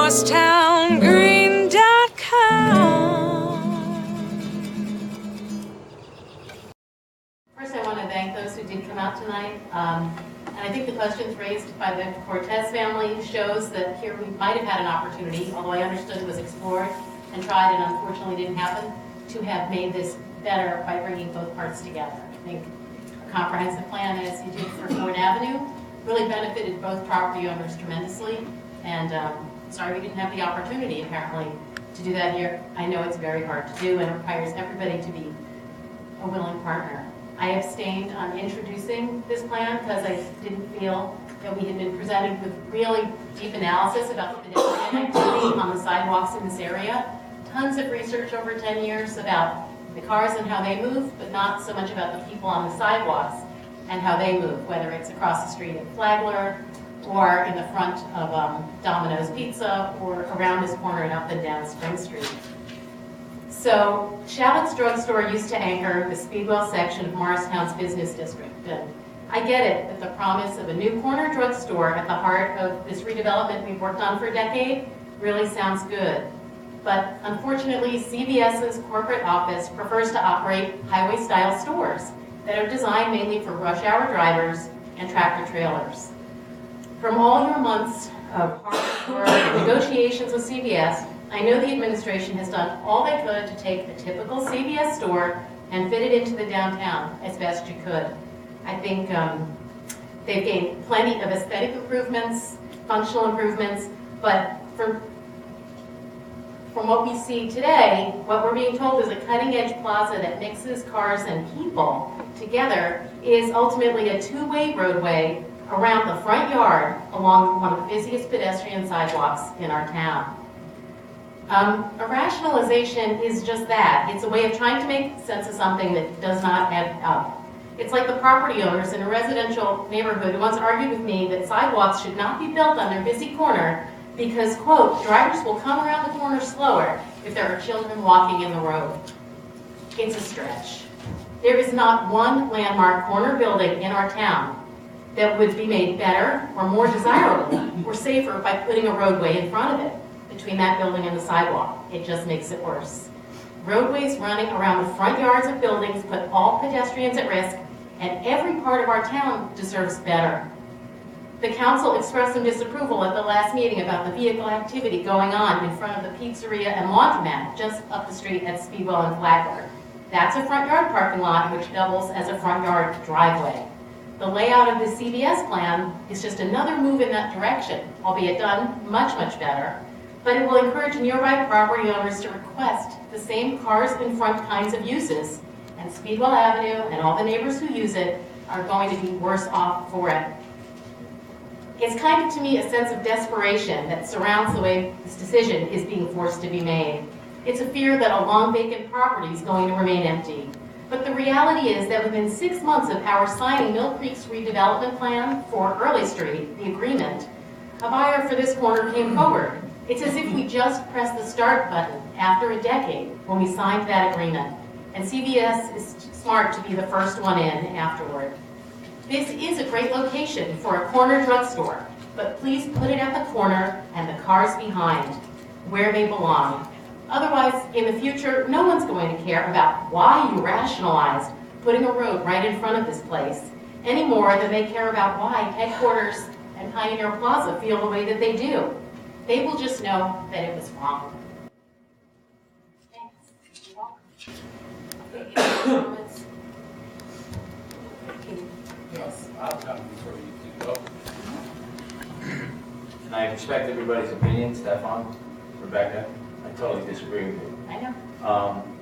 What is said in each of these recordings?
First, I want to thank those who did come out tonight. And I think the questions raised by the Cortez family shows that here we might have had an opportunity, although I understood it was explored and tried and unfortunately didn't happen, to have made this better by bringing both parts together. I think a comprehensive plan, as you did for Ford Avenue, really benefited both property owners tremendously. And sorry we didn't have the opportunity, apparently, to do that here. I know it's very hard to do and requires everybody to be a willing partner. I abstained on introducing this plan because I didn't feel that we had been presented with really deep analysis about the pedestrian activity on the sidewalks in this area. Tons of research over 10 years about the cars and how they move, but not so much about the people on the sidewalks and how they move, whether it's across the street at Flagler or in the front of Domino's Pizza or around this corner and up and down Spring Street. So Shallett's Drugstore used to anchor the Speedwell section of Morristown's business district. And I get it that the promise of a new corner drugstore at the heart of this redevelopment we've worked on for a decade really sounds good. But unfortunately, CVS's corporate office prefers to operate highway-style stores that are designed mainly for rush hour drivers and tractor trailers. From all your months of hard work and negotiations with CVS, I know the administration has done all they could to take a typical CVS store and fit it into the downtown as best you could. I think they've gained plenty of aesthetic improvements, functional improvements, but from what we see today, what we're being told is a cutting-edge plaza that mixes cars and people together is ultimately a two-way roadway around the front yard along one of the busiest pedestrian sidewalks in our town. A rationalization is just that. It's a way of trying to make sense of something that does not add up. It's like the property owners in a residential neighborhood who once argued with me that sidewalks should not be built on their busy corner because, quote, drivers will come around the corner slower if there are children walking in the road. It's a stretch. There is not one landmark corner building in our town that would be made better or more desirable or safer by putting a roadway in front of it between that building and the sidewalk. It just makes it worse. Roadways running around the front yards of buildings put all pedestrians at risk, and every part of our town deserves better. The council expressed some disapproval at the last meeting about the vehicle activity going on in front of the pizzeria and laundromat just up the street at Speedwell and Flagler. That's a front yard parking lot which doubles as a front yard driveway. The layout of the CVS plan is just another move in that direction, albeit done much, much better. But it will encourage nearby property owners to request the same cars in front kinds of uses, and Speedwell Avenue and all the neighbors who use it are going to be worse off for it. It's kind of, to me, a sense of desperation that surrounds the way this decision is being forced to be made. It's a fear that a long vacant property is going to remain empty. But the reality is that within 6 months of our signing Mill Creek's redevelopment plan for Early Street, the agreement, a buyer for this corner came forward. It's as if we just pressed the start button after a decade when we signed that agreement. And CVS is smart to be the first one in afterward. This is a great location for a corner drugstore, but please put it at the corner and the cars behind, where they belong. Otherwise, in the future, no one's going to care about why you rationalized putting a road right in front of this place, any more than they care about why headquarters and Pioneer Plaza feel the way that they do. They will just know that it was wrong. Thanks. You're welcome. Any comments? Yes. I'll come before you go. And I respect everybody's opinion. Stefan, Rebecca, I totally disagree with you. I know.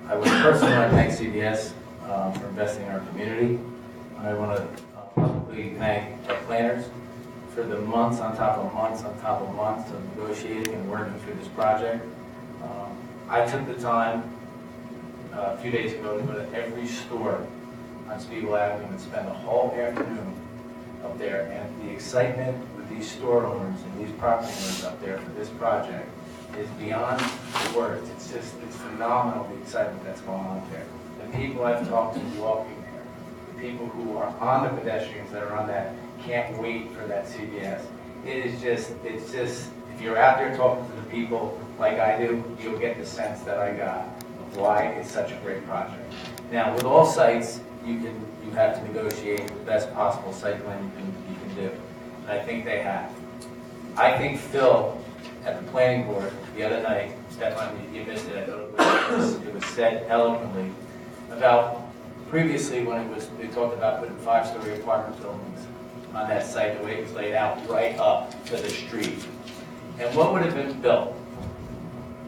I would personally want to thank CVS for investing in our community. I want to publicly thank our planners for the months on top of months on top of months of negotiating and working through this project. I took the time a few days ago to go to every store on Speedwell Avenue and spend the whole afternoon up there, and the excitement with these store owners and these property owners up there for this project is beyond words. It's phenomenal, the excitement that's going on there. The people I've talked to walking there, the people who are on the pedestrians that are on that can't wait for that CVS. It's If you're out there talking to the people like I do, you'll get the sense that I got of why it's such a great project. Now, with all sites, you have to negotiate the best possible site plan you can do. And I think they have. I think Phil, at the planning board the other night, Stefan, you missed it, I thought it was said eloquently about previously when we talked about putting 5-story apartment buildings on that site, the way it was laid out, right up to the street. And what would have been built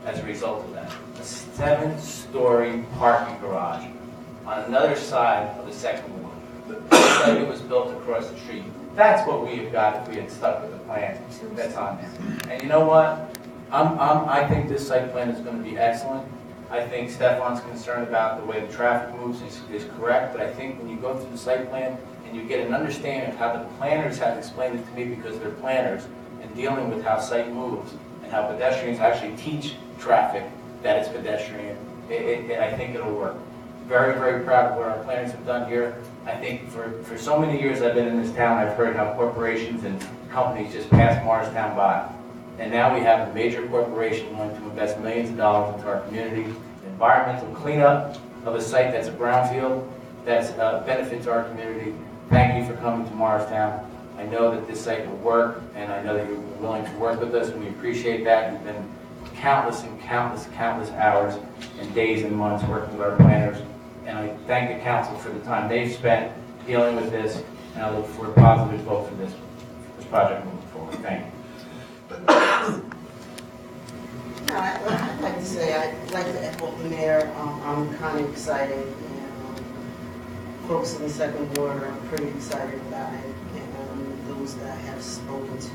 as a result of that? A 7-story parking garage on another side of the second ward. The site that was built across the street. That's what we have got if we had stuck with the plan that's on there. And you know what? I think this site plan is going to be excellent. I think Stefan's concerned about the way the traffic moves is correct, but I think when you go through the site plan and you get an understanding of how the planners have explained it to me because they're planners and dealing with how site moves and how pedestrians actually teach traffic that it's pedestrian, I think it'll work. Very, very proud of what our planners have done here. I think for so many years I've been in this town, I've heard how corporations and companies just pass Morristown by. And now we have a major corporation willing to invest millions of dollars into our community. Environmental cleanup of a site that's a brownfield, that's a benefit to our community. Thank you for coming to Morristown. I know that this site will work, and I know that you're willing to work with us, and we appreciate that. You've been countless and countless hours and days and months working with our planners. And I thank the council for the time they've spent dealing with this, and I look for a positive vote for this project moving forward. Thank you. No, I'd like to say, I'd like to echo the mayor. I'm kind of excited, and folks in the second ward are pretty excited about it, and those that I have spoken to.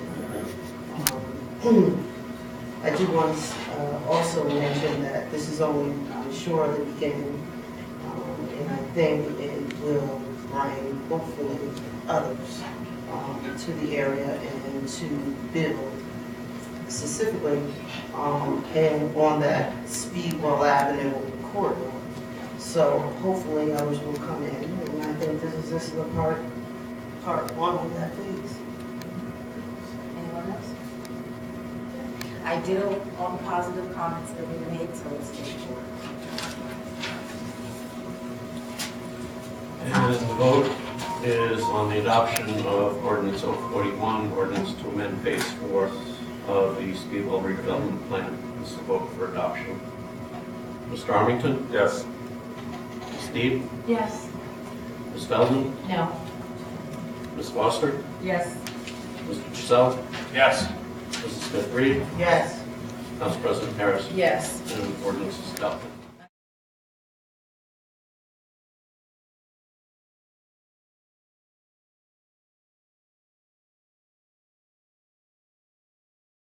I do want to also mention that this is only, I'm sure, the beginning. And I think it will bring, hopefully, others to the area and to build specifically and on that Speedwell Avenue corridor. So hopefully others will come in, and I think this is the part one of that, please. Anyone else? I did all the positive comments that we made, so let's take it forward. And the vote is on the adoption of ordinance 041, ordinance to amend phase 4 of the Speedwell redevelopment plan. This is a vote for adoption. Mr. Armington? Yes. Ms. Deeb? Yes. Ms. Feldman? No. Ms. Foster? Yes. Mr. Giselle? Yes. Mrs. Smith-Reed? Yes. Council President Harris? Yes. And ordinance is adopted.